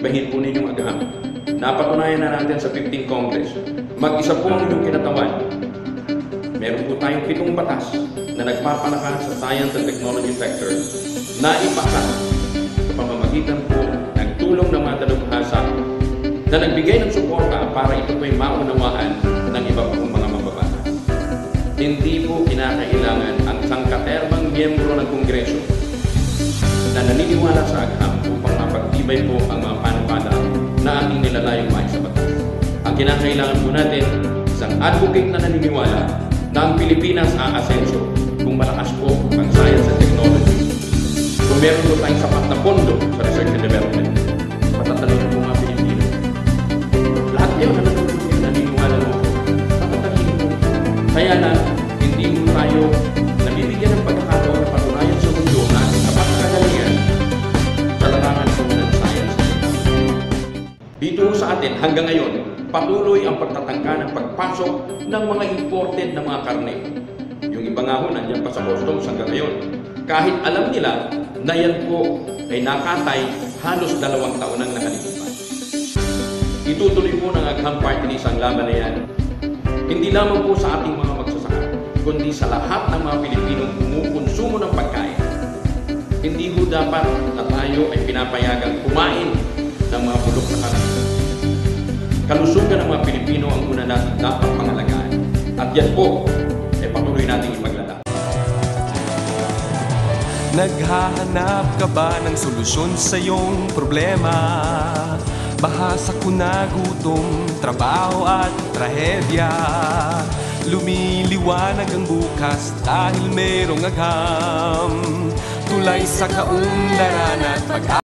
ibahin po ninyong agam. Napatunayan na natin sa 15th Congress. Mag-isa po ang inyong kinatawan. Meron po tayong 7 batas na nagpapalakas sa science and technology sector na ipasa sa pamamagitan po ng tulong ng mga dalubhasa na nagbigay ng suporta para ito po'y maunawaan ng iba pong mga mababatas. Hindi po kinakailangan ang sangkaterbang miyembro ng Kongreso na naniniwala sa agham upang mapagtibay po ang mga panukala na ating nilalayong mais sa batas. Ang kinakailangan po natin, isang advocate na naniniwala na ang Pilipinas aasenso kung malakas po ang science and technology. Kung meron po tayong sapat na pondo sa research and development, patatalino po mga Pilipino. Lahat yan na naniniwala mo, patatalino po. Kaya na, hindi mo tayo nabibigyan ng pagkakataon na patunayan sa mundo na ating sapat na kagalingan sa larangan po ng science. Dito sa atin, hanggang ngayon, patuloy ang pagtatangka ng pagpasok ng mga imported na mga karne. Yung iba nga ho, nandiyan pa sa customs hanggang ngayon. Kahit alam nila na yan po ay nakatay halos 2 taon ang nakalimutan. Itutuloy po ng Agham Party List ang laban na yan. Hindi lamang po sa ating mga magsasaka, kundi sa lahat ng mga Pilipinong kumukonsumo ng pagkain. Hindi po dapat na tayo ay pinapayagang kumain ng mga bulok na karne. Kalusugan ng mga Pilipino ang una natin dapat pangalagaan. At yan po, ay patuloy natin ipaglalakad. Naghahanap ka ba ng solusyon sa iyong problema? Bahasa ko na gutom, trabaho at trahedya. Lumiliwanag ang bukas dahil merong agham. Tulay sa kaunlaran at pag